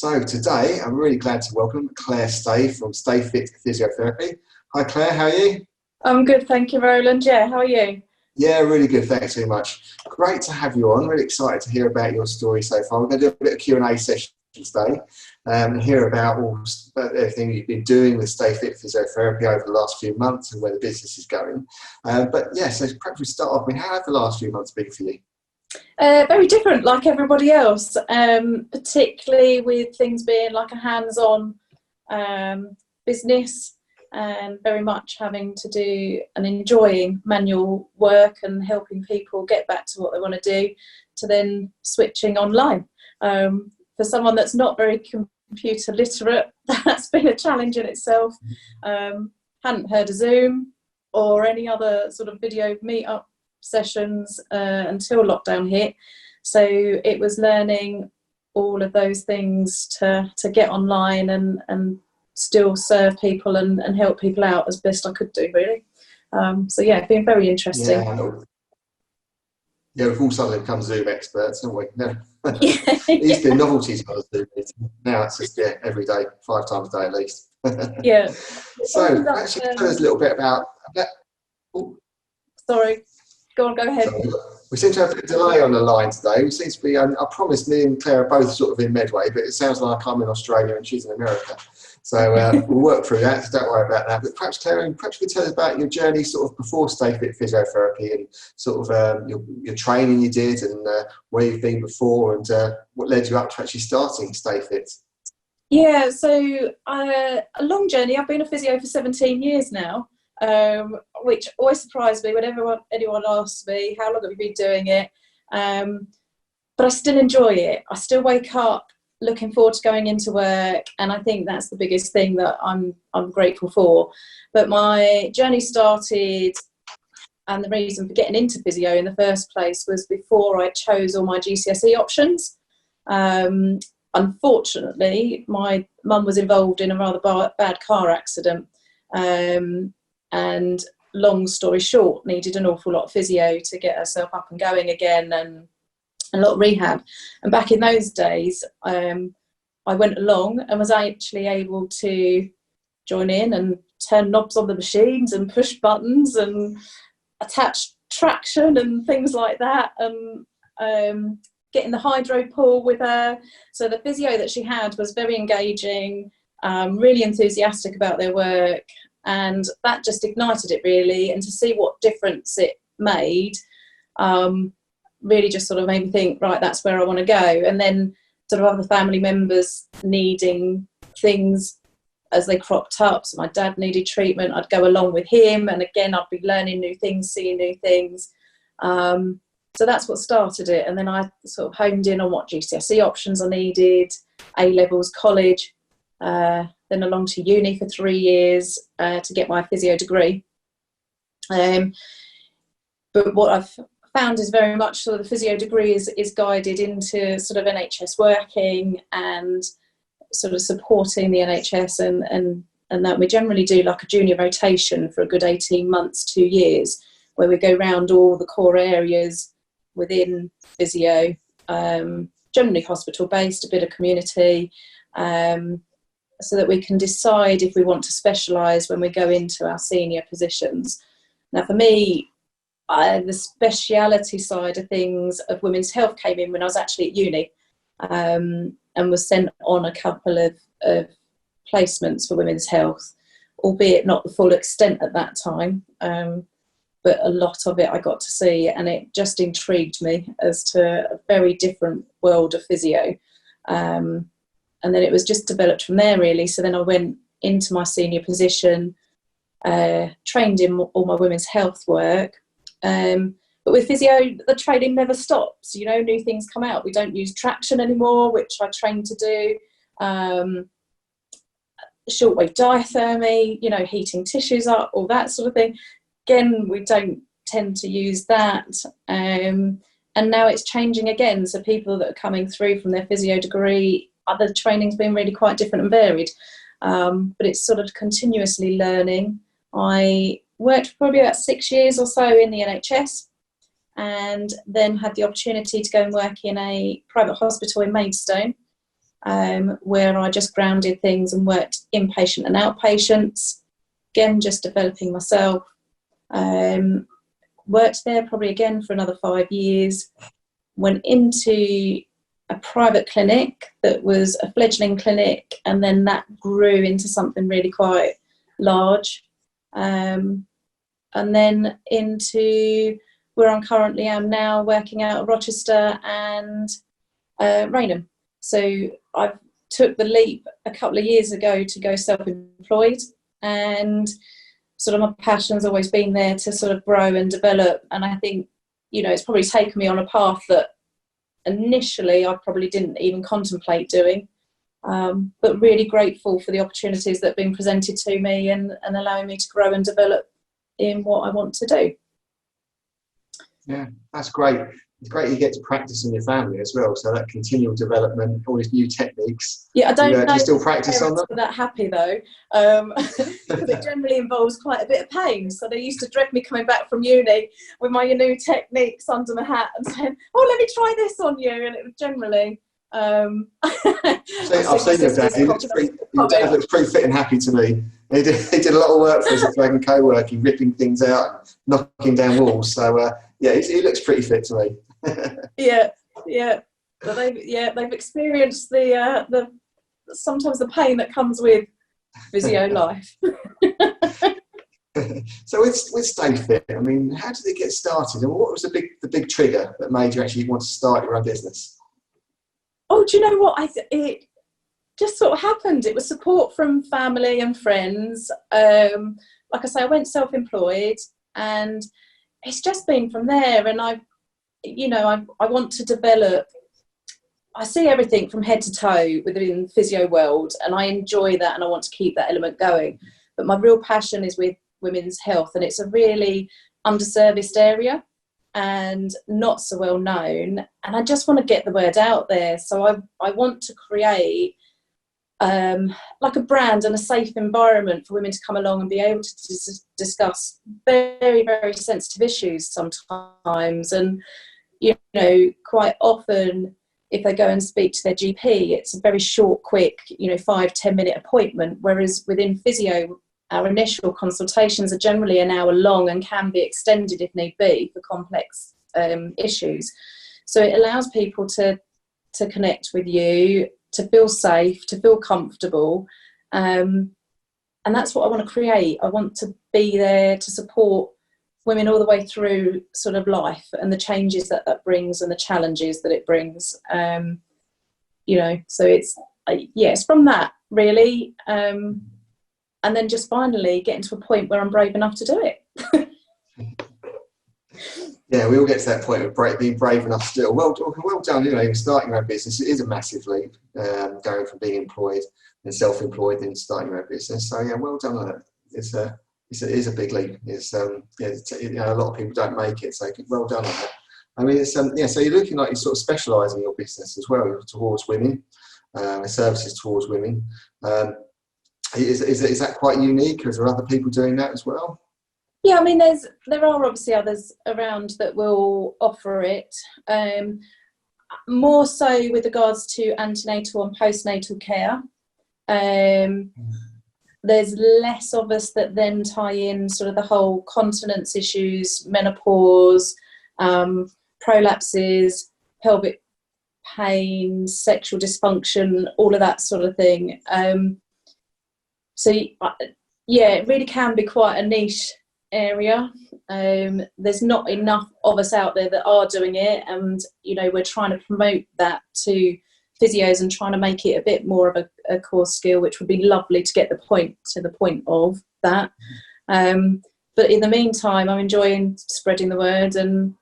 So today I'm really glad to welcome Claire Stay from Stay Fit Physiotherapy. Hi Claire, how are you? I'm good, thank you, Roland. Yeah, how are you? Yeah, really good, thanks very much. Great to have you on, really excited to hear about your story so far. We're going to do a bit of Q&A session today and hear about everything you've been doing with Stay Fit Physiotherapy over the last few months and where the business is going. But yeah, so perhaps we start off with how have the last few months been for you? Very different, like everybody else, particularly with things being like a hands-on business and very much having to do and enjoying manual work and helping people get back to what they want to do, to then switching online. For someone that's not very computer literate, that's been a challenge in itself. Hadn't heard of Zoom or any other sort of video meet-up sessions until lockdown hit, so it was learning all of those things to get online and still serve people and help people out as best I could do, really. So yeah, it's been very interesting. Yeah, we've all suddenly become Zoom experts, haven't we? Yeah. Yeah. It used to be a novelty to us Zoom meeting. Now it's just every day, 5 times a day at least. Yeah. So actually tell us a little bit about sorry, go ahead. So we seem to have a delay on the line today. We seem to be, I promise me and Claire are both sort of in Medway, but it sounds like I'm in Australia and she's in America. So we'll work through that, so don't worry about that. But perhaps, Claire, perhaps you could tell us about your journey sort of before Stay Fit Physiotherapy and sort of your training you did and where you've been before and what led you up to actually starting Stay Fit. Yeah, so a long journey. I've been a physio for 17 years now. Which always surprised me whenever anyone asks me how long have you been doing it, but I still enjoy it. I still wake up looking forward to going into work, and I think that's the biggest thing that I'm grateful for. But my journey started, and the reason for getting into physio in the first place was before I chose all my GCSE options. Unfortunately, my mum was involved in a rather bad car accident, and long story short, needed an awful lot of physio to get herself up and going again, and a lot of rehab. And back in those days, I went along and was actually able to join in and turn knobs on the machines and push buttons and attach traction and things like that, and get in the hydro pool with her. So the physio that she had was very engaging, really enthusiastic about their work, and that just ignited it really. And to see what difference it made really just sort of made me think, right, that's where I want to go. And then sort of other family members needing things as they cropped up. So my dad needed treatment, I'd go along with him, and again I'd be learning new things, seeing new things. So that's what started it. And then I sort of honed in on what GCSE options I needed, A-levels, college, then along to uni for 3 years to get my physio degree. But what I've found is very much sort of the physio degree is guided into sort of NHS working and sort of supporting the NHS, and that we generally do like a junior rotation for a good 18 months, 2 years, where we go round all the core areas within physio, generally hospital based, a bit of community, so that we can decide if we want to specialise when we go into our senior positions. Now for me, the speciality side of things of women's health came in when I was actually at uni, and was sent on a couple of placements for women's health, albeit not the full extent at that time, but a lot of it I got to see, and it just intrigued me as to a very different world of physio. And then it was just developed from there really. So then I went into my senior position, trained in all my women's health work. But with physio, the training never stops. You know, new things come out. We don't use traction anymore, which I trained to do. Shortwave diathermy, you know, heating tissues up, all that sort of thing. Again, we don't tend to use that. And now it's changing again. So people that are coming through from their physio degree, other training's been really quite different and varied. But it's sort of continuously learning. I worked for probably about 6 years or so in the NHS, and then had the opportunity to go and work in a private hospital in Maidstone. where I just grounded things and worked inpatient and outpatients. Again, just developing myself. Worked there probably again for another 5 years. Went into a private clinic that was a fledgling clinic, and then that grew into something really quite large. And then into where I currently am now, working out of Rochester and Raynham. So I took the leap a couple of years ago to go self-employed, and sort of my passion's always been there to sort of grow and develop. And I think, you know, it's probably taken me on a path that initially I probably didn't even contemplate doing, but really grateful for the opportunities that have been presented to me and allowing me to grow and develop in what I want to do. Yeah, that's great. It's great you get to practice in your family as well, so that continual development, all these new techniques. Yeah, I don't know. Do you still practice on them? That happy though, because it generally involves quite a bit of pain. So they used to dread me coming back from uni with my new techniques under my hat and saying, "Oh, let me try this on you," and it was generally. I've seen your dad. Your dad looks pretty fit and happy to me. He did a lot of work for us at Dragon Co-working, ripping things out, and knocking down walls. So yeah, he looks pretty fit to me. yeah. But they've experienced the sometimes the pain that comes with physio life. So with Stay Fit, I mean, how did it get started, and what was the big trigger that made you actually want to start your own business? Oh, do you know what? It just sort of happened. It was support from family and friends. Like I say, I went self-employed, and it's just been from there. And I want to develop. I see everything from head to toe within the physio world, and I enjoy that, and I want to keep that element going. But my real passion is with women's health, and it's a really underserviced area and not so well known, and I just want to get the word out there. So I want to create like a brand and a safe environment for women to come along and be able to discuss very, very sensitive issues sometimes. And, you know, quite often if they go and speak to their GP, it's a very short, quick, 5-10 minute appointment, whereas within physio, our initial consultations are generally an hour long and can be extended if need be for complex issues. So it allows people to connect with you, to feel safe, to feel comfortable. And that's what I want to create. I want to be there to support women all the way through sort of life and the changes that brings and the challenges that it brings. So it's from that really. And then just finally getting to a point where I'm brave enough to do it. Yeah, we all get to that point of being brave enough to do it. Well done, even starting your own business. It is a massive leap, going from being employed and self-employed and starting your own business. So yeah, well done on it. It is a big leap. It's a lot of people don't make it, so well done on that. I mean, it's so you're looking like you sort of specialise in your business as well towards women, services towards women. Is that quite unique, or is there other people doing that as well? Yeah, I mean, there are obviously others around that will offer it. More so with regards to antenatal and postnatal care. There's less of us that then tie in sort of the whole continence issues, menopause, prolapses, pelvic pain, sexual dysfunction, all of that sort of thing. So yeah, it really can be quite a niche area. There's not enough of us out there that are doing it, and we're trying to promote that to physios and trying to make it a bit more of a core skill, which would be lovely to get the point of that. But in the meantime, I'm enjoying spreading the word and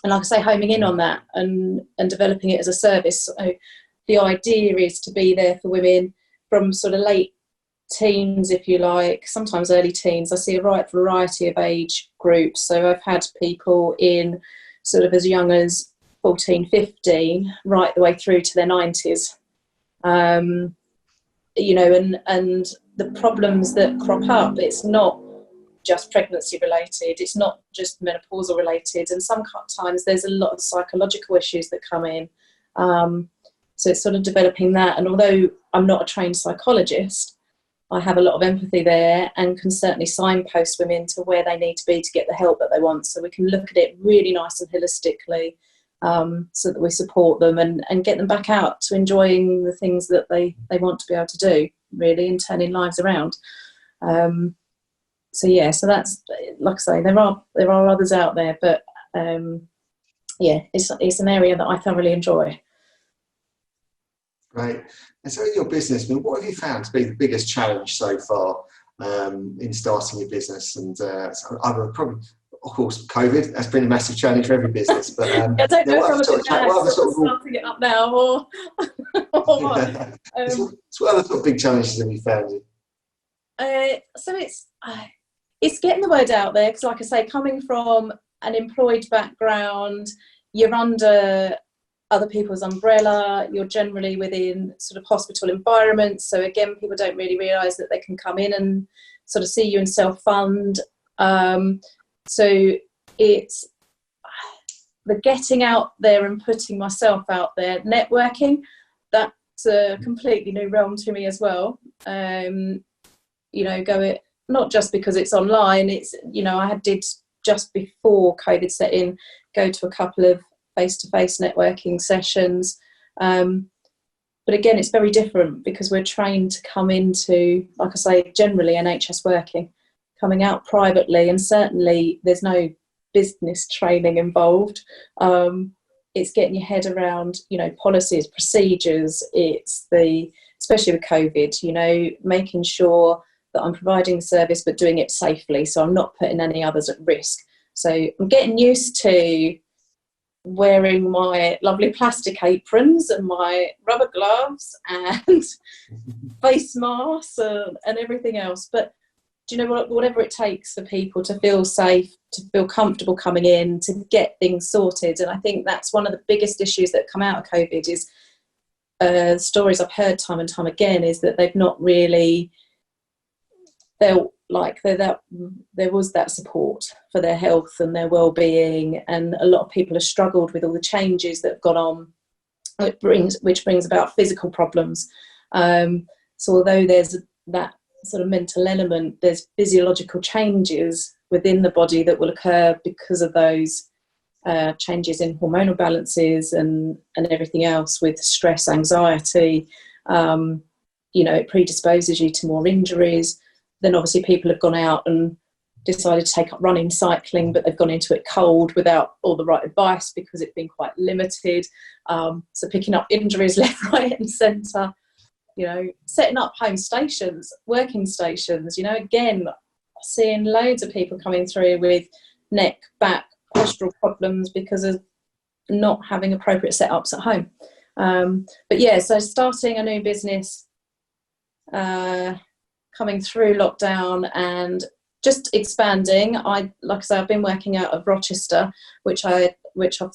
like I say, homing in on that and developing it as a service. So the idea is to be there for women from sort of late teens, if you like, sometimes early teens. I see a right variety of age groups. So I've had people in sort of as young as 14, 15, right the way through to their 90s. And the problems that crop up, it's not just pregnancy related, it's not just menopausal related, and sometimes there's a lot of psychological issues that come in. So it's sort of developing that. And although I'm not a trained psychologist, I have a lot of empathy there and can certainly signpost women to where they need to be to get the help that they want. So we can look at it really nice and holistically, so that we support them and get them back out to enjoying the things that they want to be able to do, really, and turning lives around. So that's, like I say, there are others out there, but it's an area that I thoroughly enjoy. Right. And so in your business, I mean, what have you found to be the biggest challenge so far in starting your business? And so other probably, of course, COVID has been a massive challenge for every business. But I don't know if I'm starting it up now or what. So what other sort of big challenges have you found? So it's getting the word out there, because, like I say, coming from an employed background, you're under other people's umbrella, you're generally within sort of hospital environments, so again, people don't really realise that they can come in and sort of see you and self-fund. So it's the getting out there and putting myself out there, networking, that's a completely new realm to me as well. Not just because it's online, it's, I did, just before COVID set in, go to a couple of face-to-face networking sessions. But again, it's very different because we're trained to come into, like I say, generally NHS working, coming out privately, and certainly there's no business training involved. It's getting your head around, policies, procedures. It's especially with COVID, making sure that I'm providing the service but doing it safely, so I'm not putting any others at risk. So I'm getting used to wearing my lovely plastic aprons and my rubber gloves and face masks and everything else. But do you know what? Whatever it takes for people to feel safe, to feel comfortable coming in, to get things sorted. And I think that's one of the biggest issues that come out of COVID is stories I've heard time and time again, is that they've not really felt like there was that support for their health and their well-being, and a lot of people have struggled with all the changes that have gone on, which brings about physical problems. So although there's that sort of mental element, there's physiological changes within the body that will occur because of those changes in hormonal balances and everything else, with stress, anxiety. It predisposes you to more injuries. Then obviously people have gone out and decided to take up running, cycling, but they've gone into it cold without all the right advice because it's been quite limited. So picking up injuries left, right and centre, setting up home stations, working stations, again, seeing loads of people coming through with neck, back, postural problems because of not having appropriate setups at home. So starting a new business, coming through lockdown and just expanding. Like I say, I've been working out of Rochester, which I've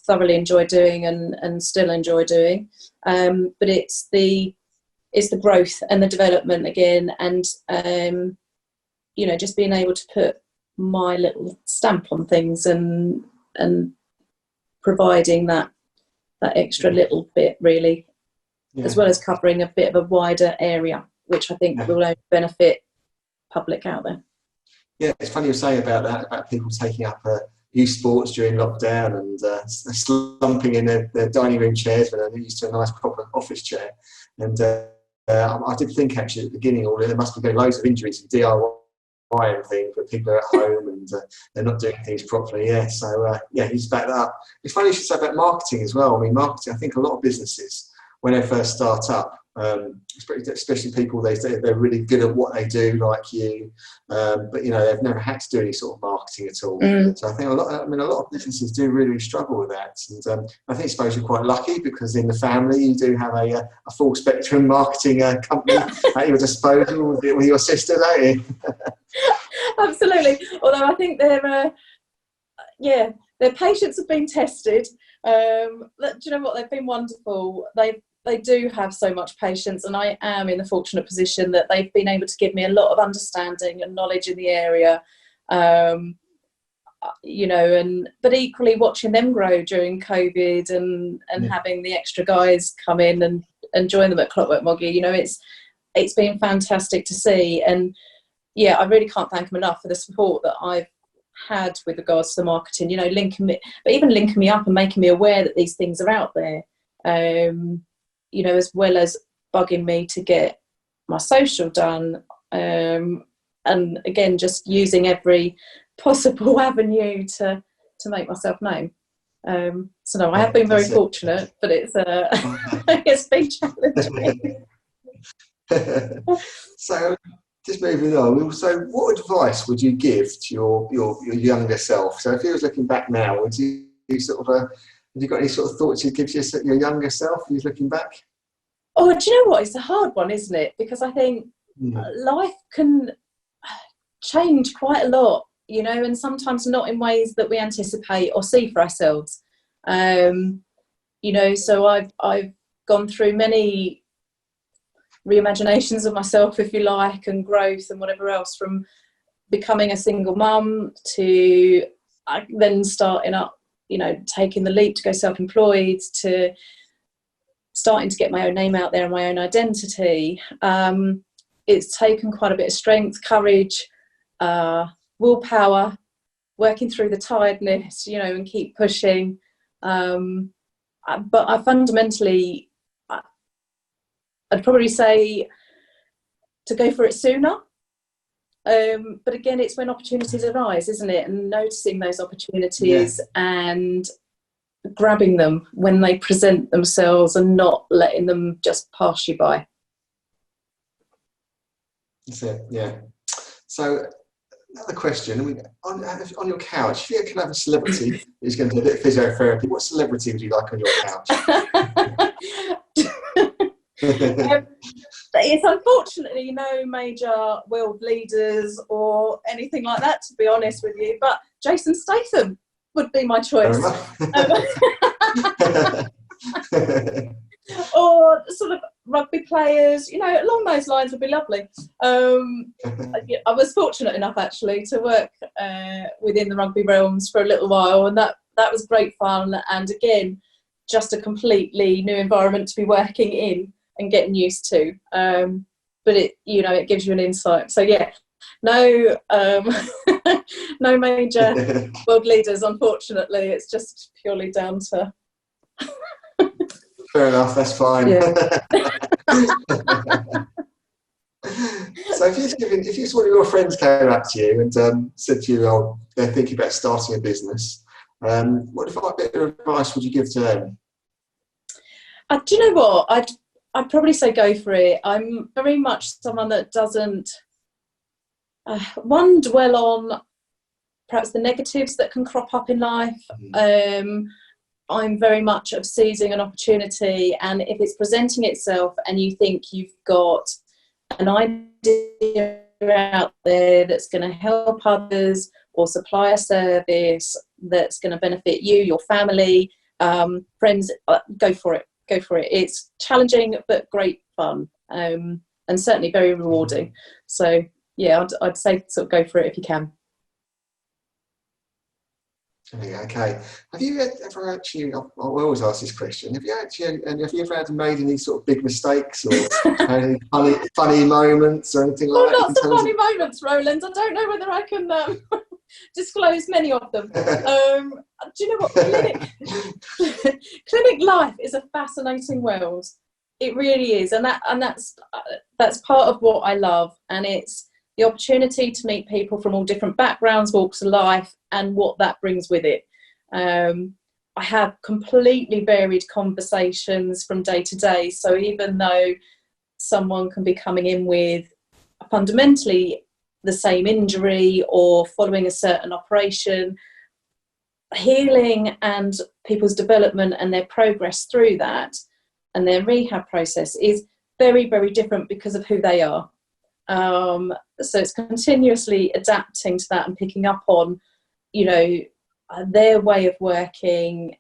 thoroughly enjoyed doing and still enjoy doing. But it's the growth and the development again, and just being able to put my little stamp on things and providing that extra little bit, really, as well as covering a bit of a wider area, which I think will only benefit public out there. Yeah, it's funny you say about that, about people taking up youth sports during lockdown and slumping in their dining room chairs when they're used to a nice proper office chair. And I did think actually at the beginning, there must be loads of injuries in DIY and things, but people are at home and they're not doing things properly. Yeah, so he's back that up. It's funny you should say about marketing as well. I mean, marketing, I think a lot of businesses, when they first start up, especially people they're really good at what they do, like you, but they've never had to do any sort of marketing at all. So I think a lot of businesses do really struggle with that, and I suppose you're quite lucky because in the family you do have a full spectrum marketing company at your disposal with your sister, don't you? Absolutely. Although I think their patience have been tested. Do you know what? They've been wonderful. They do have so much patience, and I am in the fortunate position that they've been able to give me a lot of understanding and knowledge in the area, but equally watching them grow during COVID and having the extra guys come in and join them at Clockwork Moggy. You know, it's been fantastic to see, and yeah, I really can't thank them enough for the support that I've had with regards to the marketing. You know, linking me up and making me aware that these things are out there. You know, as well as bugging me to get my social done, and again, just using every possible avenue to make myself known. So no, I have been very fortunate, but it's it's been challenging. So just moving on, so what advice would you give to your younger self? So if you was looking back now, would you sort of have you got any sort of thoughts you'd give to your younger self if you was looking back? Oh, do you know what? It's a hard one, isn't it? Because I think life can change quite a lot, you know, and sometimes not in ways that we anticipate or see for ourselves. You know, so I've gone through many reimaginations of myself, if you like, and growth and whatever else, from becoming a single mum to then starting up, you know, taking the leap to go self-employed, to starting to get my own name out there and my own identity. It's taken quite a bit of strength, courage, willpower, working through the tiredness, you know, and keep pushing. But I fundamentally, I'd probably say to go for it sooner. But again, it's when opportunities arise, isn't it? And noticing those opportunities and grabbing them when they present themselves and not letting them just pass you by. That's it, yeah. So another question, on your couch, if you could have a celebrity who's going to do a bit of physiotherapy, what celebrity would you like on your couch? It's unfortunately no major world leaders or anything like that, to be honest with you, but Jason Statham would be my choice. Or sort of rugby players, you know, along those lines would be lovely. I was fortunate enough actually to work within the rugby realms for a little while, and that was great fun, and again, just a completely new environment to be working in and getting used to. But it, you know, it gives you an insight. So yeah, no no major world leaders, unfortunately. It's just purely down to Fair enough, that's fine. Yeah. So if one of your friends came up to you and said to you, oh, they're thinking about starting a business, what bit of advice would you give to them? Do you know what? I'd probably say go for it. I'm very much someone that doesn't dwell on perhaps the negatives that can crop up in life. I'm very much of seizing an opportunity, and if it's presenting itself and you think you've got an idea out there that's going to help others or supply a service that's going to benefit you, your family, friends, go for it. Go for it. It's challenging but great fun, and certainly very rewarding. So yeah, I'd say sort of go for it if you can. Okay. Have you ever actually? I always ask this question. Have you ever made any sort of big mistakes or had any funny moments or anything like that? Lots of funny moments, Roland. I don't know whether I can disclose many of them. Do you know what? Clinic life is a fascinating world. It really is, and that's part of what I love, and it's the opportunity to meet people from all different backgrounds, walks of life, and what that brings with it. I have completely varied conversations from day to day. So even though someone can be coming in with fundamentally the same injury or following a certain operation, healing and people's development and their progress through that and their rehab process is very, very different because of who they are. So it's continuously adapting to that and picking up on, you know, their way of working,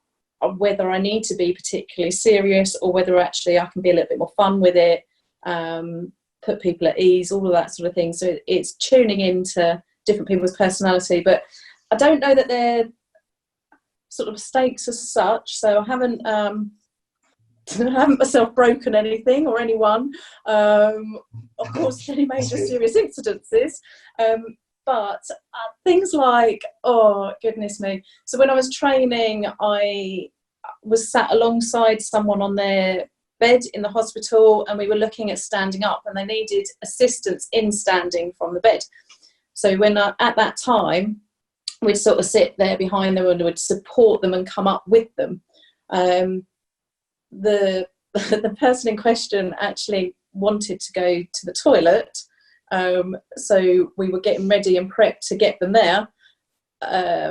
whether I need to be particularly serious or whether actually I can be a little bit more fun with it, put people at ease, all of that sort of thing. So it's tuning into different people's personality, but I don't know that they're sort of mistakes as such. So I haven't I haven't myself broken anything or anyone, of course, any major serious incidences. But things like, oh, goodness me. So when I was training, I was sat alongside someone on their bed in the hospital, and we were looking at standing up, and they needed assistance in standing from the bed. So when at that time, we'd sort of sit there behind them and would support them and come up with them. The person in question actually wanted to go to the toilet, so we were getting ready and prepped to get them there.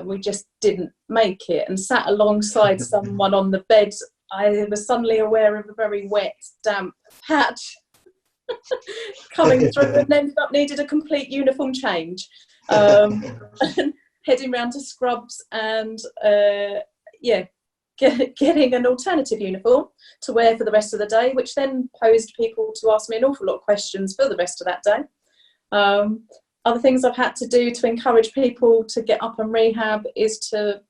We just didn't make it, and sat alongside someone on the bed, I was suddenly aware of a very wet, damp patch coming through, and ended up needed a complete uniform change, and heading round to scrubs and getting an alternative uniform to wear for the rest of the day, which then posed people to ask me an awful lot of questions for the rest of that day. Other things I've had to do to encourage people to get up and rehab is to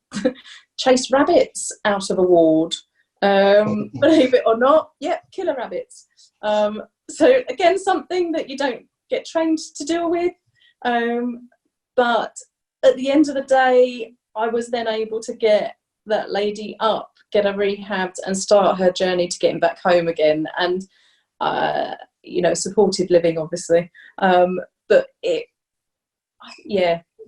chase rabbits out of a ward. Believe it or not, killer rabbits. So again, something that you don't get trained to deal with. But at the end of the day, I was then able to get that lady up, get her rehabbed, and start her journey to getting back home again. And supported living, obviously. But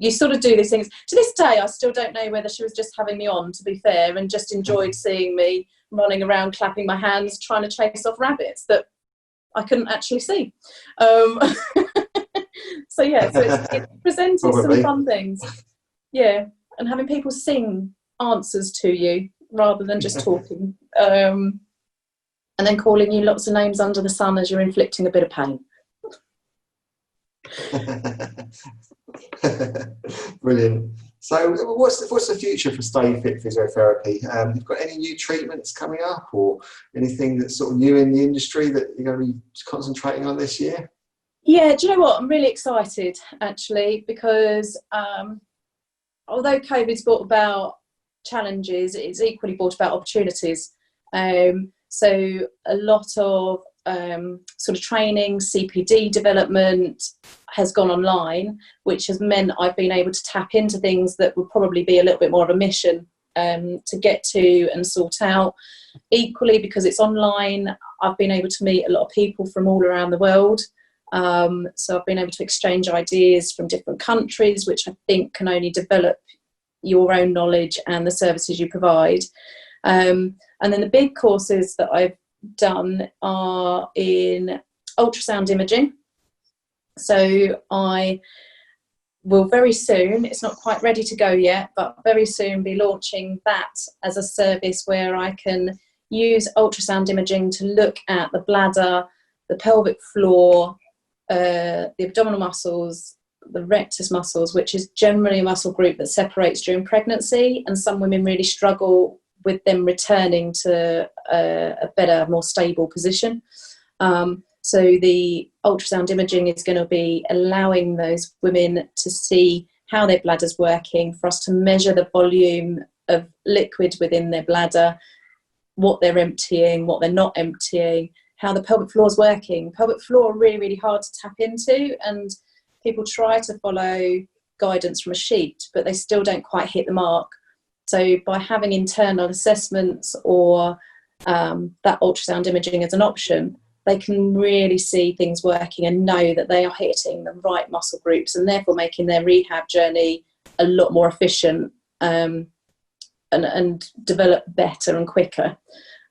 you sort of do these things. To this day, I still don't know whether she was just having me on, to be fair, and just enjoyed seeing me running around, clapping my hands, trying to chase off rabbits that I couldn't actually see. So it's presented some fun things. Yeah, and having people sing answers to you rather than just talking. And then calling you lots of names under the sun as you're inflicting a bit of pain. Brilliant. So what's the future for Stay Fit Physiotherapy? You've got any new treatments coming up, or anything that's sort of new in the industry that you're going to be concentrating on this year? Yeah, do you know what? I'm really excited, actually, because although COVID's brought about challenges, it's equally brought about opportunities. So a lot of sort of training, CPD development has gone online, which has meant I've been able to tap into things that would probably be a little bit more of a mission to get to and sort out. Equally, because it's online, I've been able to meet a lot of people from all around the world. So I've been able to exchange ideas from different countries, which I think can only develop your own knowledge and the services you provide. And then the big courses that I've done are in ultrasound imaging. So I will very soon, it's not quite ready to go yet, but very soon be launching that as a service where I can use ultrasound imaging to look at the bladder, the pelvic floor, the abdominal muscles, the rectus muscles, which is generally a muscle group that separates during pregnancy, and some women really struggle with them returning to a better, more stable position. So the ultrasound imaging is going to be allowing those women to see how their bladder's working, for us to measure the volume of liquid within their bladder, what they're emptying, what they're not emptying, how the pelvic floor is working. Pelvic floor are really, really hard to tap into, and people try to follow guidance from a sheet, but they still don't quite hit the mark. So by having internal assessments or that ultrasound imaging as an option, they can really see things working and know that they are hitting the right muscle groups, and therefore making their rehab journey a lot more efficient and develop better and quicker.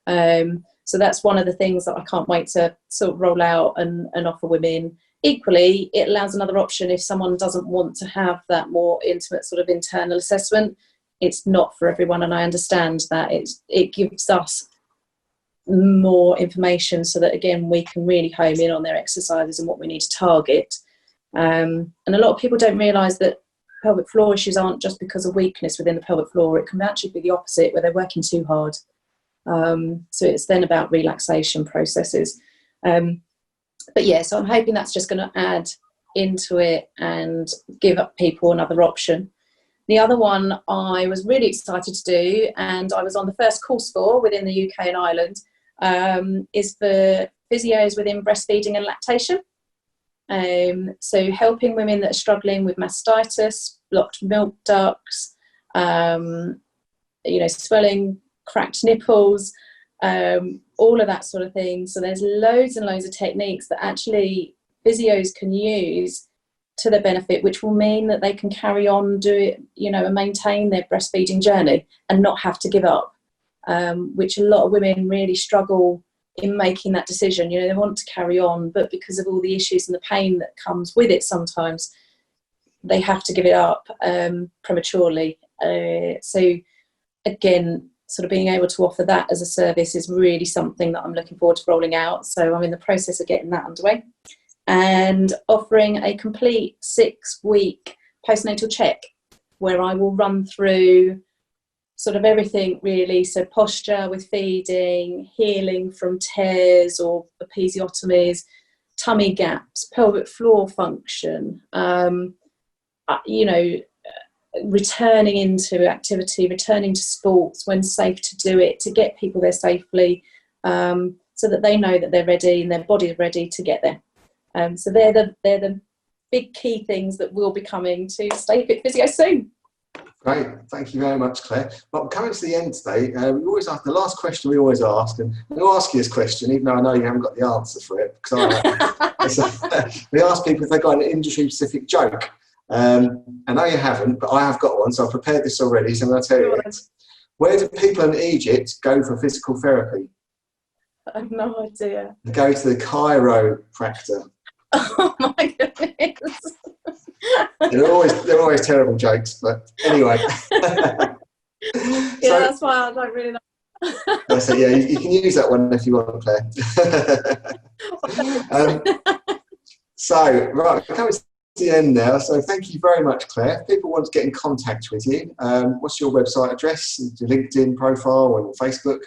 So that's one of the things that I can't wait to sort of roll out and offer women. Equally, it allows another option if someone doesn't want to have that more intimate sort of internal assessment. It's not for everyone, and I understand that. It gives us more information so that, again, we can really home in on their exercises and what we need to target. And a lot of people don't realise that pelvic floor issues aren't just because of weakness within the pelvic floor. It can actually be the opposite, where they're working too hard. So it's then about relaxation processes. But yeah, so I'm hoping that's just going to add into it and give up people another option. The other one I was really excited to do, and I was on the first course for within the UK and Ireland, is for physios within breastfeeding and lactation. So helping women that are struggling with mastitis, blocked milk ducts, swelling, cracked nipples, all of that sort of thing. So there's loads and loads of techniques that actually physios can use to their benefit, which will mean that they can carry on, do it, and maintain their breastfeeding journey and not have to give up, which a lot of women really struggle in making that decision. They want to carry on, but because of all the issues and the pain that comes with it, sometimes they have to give it up prematurely. So again, sort of being able to offer that as a service is really something that I'm looking forward to rolling out. So I'm in the process of getting that underway and offering a complete 6-week postnatal check where I will run through sort of everything really. So posture with feeding, healing from tears or episiotomies, tummy gaps, pelvic floor function, returning into activity, returning to sports when safe to do it, to get people there safely, so that they know that they're ready and their body's ready to get there. So they're the big key things that will be coming to Stay Fit Physio soon. Great, thank you very much, Claire. But coming to the end today, we always ask the last question we always ask, and we'll ask you this question, even though I know you haven't got the answer for it, because we ask people if they've got an industry-specific joke. I know you haven't, but I have got one, so I've prepared this already, so I'm going to tell you it. Where do people in Egypt go for physical therapy? I have no idea. They go to the chiropractor. Oh my goodness. They're always terrible jokes, but anyway. That's why I don't really know. So yeah, you can use that one if you want, Claire. Right, we're coming to the end now. So thank you very much, Claire. If people want to get in contact with you, what's your website address, your LinkedIn profile, and Facebook?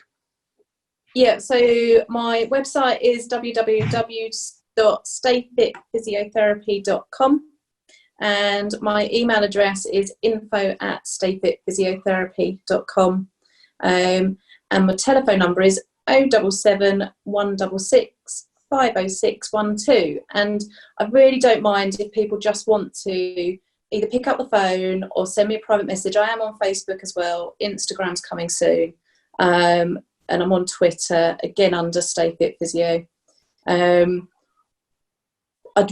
Yeah, so my website is www.stayfitphysiotherapy.com. And my email address is info@stayfitphysiotherapy.com. And my telephone number is 077 166 50612. And I really don't mind if people just want to either pick up the phone or send me a private message. I am on Facebook as well. Instagram's coming soon. And I'm on Twitter, again, under Stay Fit Physio. I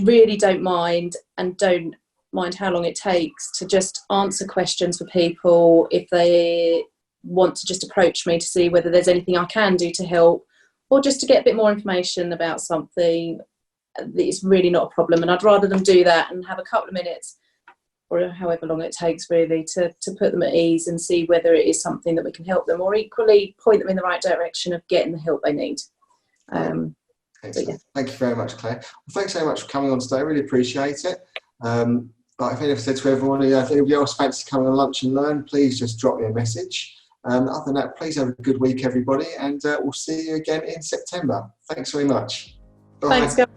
really don't mind, and don't mind how long it takes to just answer questions for people if they want to just approach me to see whether there's anything I can do to help, or just to get a bit more information about something. It's really not a problem, and I'd rather them do that and have a couple of minutes, or however long it takes really, to put them at ease and see whether it is something that we can help them, or equally point them in the right direction of getting the help they need. Excellent. Yeah. Thank you very much, Claire. Well, thanks so much for coming on today. I really appreciate it. Like I think I've said to everyone, if anybody else fancies coming on Lunch and Learn, please just drop me a message. Other than that, please have a good week, everybody, and we'll see you again in September. Thanks very much. Bye. Thanks, guys.